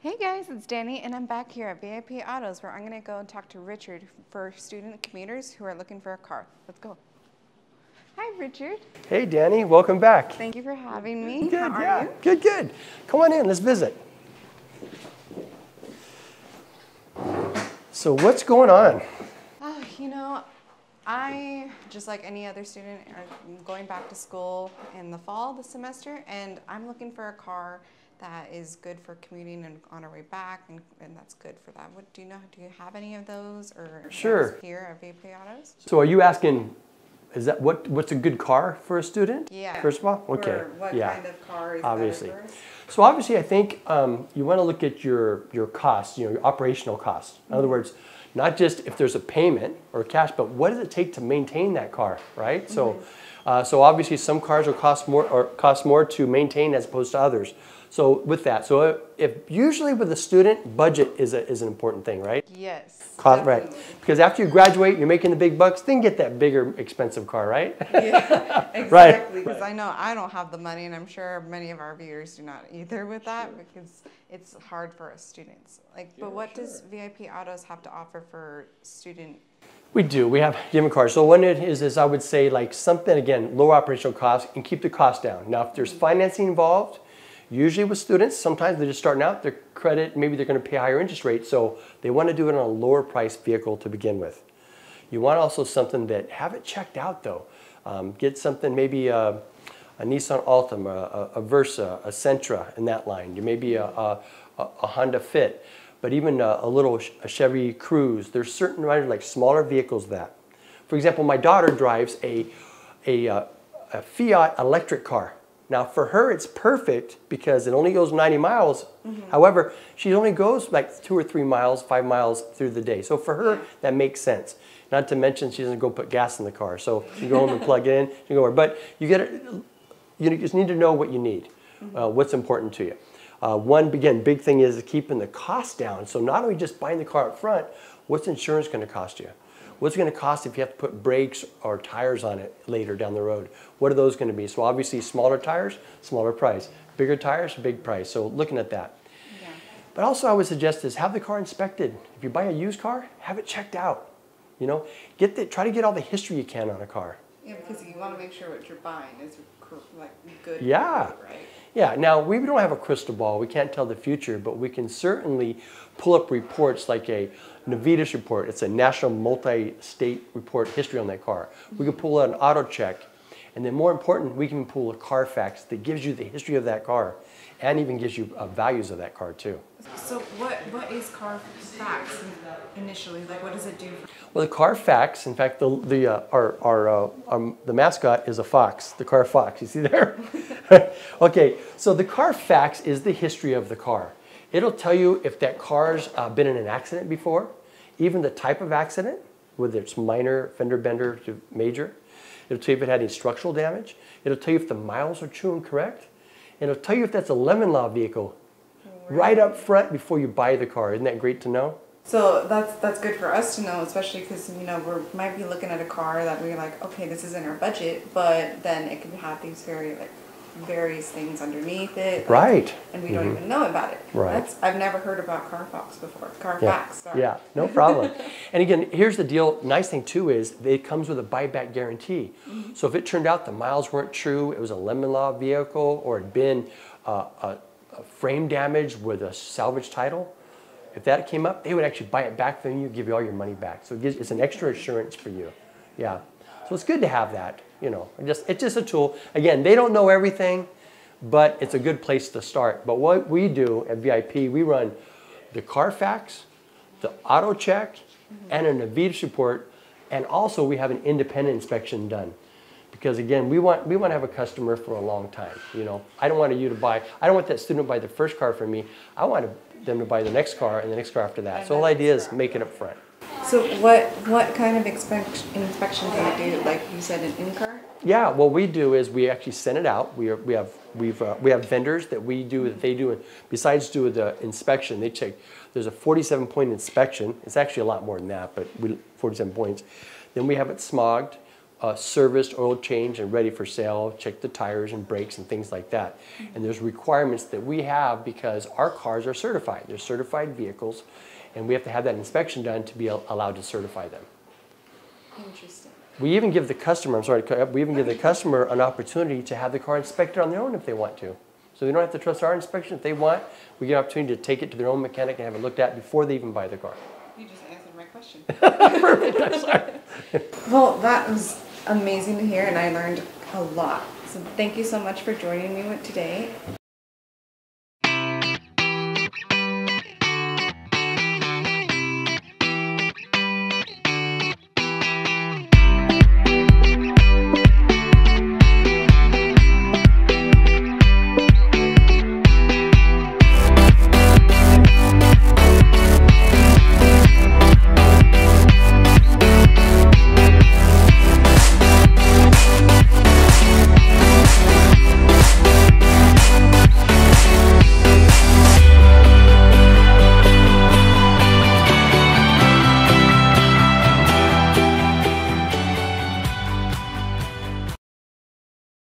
Hey guys, it's Dani, and I'm back here at VIP Autos where I'm going to go and talk to Richard for student commuters who are looking for a car. Let's go. Hi, Richard. Hey, Dani, welcome back. Thank you for having me. Good, How are yeah. you? Good, good. Come on in, let's visit. So what's going on? I, just like any other student, am going back to school in the fall this semester, and I'm looking for a car that is good for commuting and on our way back, and that's good for that. What do you have any of those, or Sure. here at VIP Autos? So are you asking, what's a good car for a student? Yeah. First of all? Okay. Or what kind of car is obviously. better for us? So obviously I think you want to look at your costs, your operational costs. In other words, not just if there's a payment or cash, but what does it take to maintain that car, right? So obviously some cars will cost more to maintain as opposed to others. So with that, if usually with a student, budget is an important thing, right? Yes. Cost, right. Because after you graduate, you're making the big bucks, then get that bigger, expensive car, right? Yeah, exactly. Right. Because I know I don't have the money, and I'm sure many of our viewers do not either with that, because it's hard for us students. But what does VIP Autos have to offer for student? We do. We have different cars. So one is I would say like something, again, lower operational costs and keep the cost down. Now, if there's financing involved, usually with students, sometimes they're just starting out, their credit, maybe they're going to pay a higher interest rate, so they want to do it on a lower price vehicle to begin with. You want also something that, have it checked out though. Get something, maybe a Nissan Altima, a Versa, a Sentra in that line. You maybe a Honda Fit, but even a Chevy Cruze. There's certain like smaller vehicles that. For example, my daughter drives a Fiat electric car. Now for her it's perfect because it only goes 90 miles. However, she only goes like 2 or 3 miles, 5 miles through the day. So for her, that makes sense. Not to mention she doesn't go put gas in the car. So you go home and plug it in, you go over. But you just need to know what you need, what's important to you. One, again, big thing is keeping the cost down. So not only just buying the car up front, what's insurance going to cost you? What's it going to cost if you have to put brakes or tires on it later down the road? What are those going to be? So obviously smaller tires, smaller price. Bigger tires, big price. So looking at that. Yeah. But also I would suggest is have the car inspected. If you buy a used car, have it checked out. You know, try to get all the history you can on a car. Yeah, because you want to make sure what you're buying is like good. Yeah. Good, right? Yeah, now we don't have a crystal ball, we can't tell the future, but we can certainly pull up reports like a Navitas report. It's a national multi-state report history on that car. We can pull out an auto check, and then more important, we can pull a Carfax that gives you the history of that car and even gives you values of that car too. So what is Carfax initially? Like, what does it do? Well, the Carfax, in fact, the mascot is a fox, the car fox. You see there? Okay, so the Carfax is the history of the car. It'll tell you if that car's been in an accident before, even the type of accident, whether it's minor, fender bender to major. It'll tell you if it had any structural damage. It'll tell you if the miles are true and correct. And it'll tell you if that's a lemon law vehicle right up front before you buy the car. Isn't that great to know? So that's good for us to know, especially because we might be looking at a car that we're like, okay, this is in our budget, but then it can have these various things underneath it, right? And we don't even know about it. Right. I've never heard about Carfax before. Carfax. Yeah, yeah, no problem. And again, here's the deal. Nice thing too is it comes with a buyback guarantee. So if it turned out the miles weren't true, it was a lemon law vehicle, or it'd been a frame damage with a salvage title. If that came up, they would actually buy it back from you, give you all your money back. So it's an extra assurance for you. Yeah. So it's good to have that. It's just a tool. Again, they don't know everything, but it's a good place to start. But what we do at VIP, we run the Carfax, the auto check, and a Navitas report, and also we have an independent inspection done. Because again, we want to have a customer for a long time. I don't want that student to buy the first car from me. I want them to buy the next car and the next car after that. So the whole idea is make it up front. So what kind of inspection do you do? Like you said, an in-car? Yeah, what we do is we actually send it out. We have vendors that they do. And besides doing the inspection, they check. There's a 47-point inspection. It's actually a lot more than that, but 47 points. Then we have it smogged. serviced, oil changed, and ready for sale, check the tires and brakes and things like that. And there's requirements that we have because our cars are certified. They're certified vehicles, and we have to have that inspection done to be allowed to certify them. Interesting. We even give the customer, we even give the customer an opportunity to have the car inspected on their own if they want to. So they don't have to trust our inspection. If they want, we get an opportunity to take it to their own mechanic and have it looked at before they even buy the car. You just answered my question. Perfect, I'm sorry. Well, that was amazing to hear, and I learned a lot. So thank you so much for joining me today.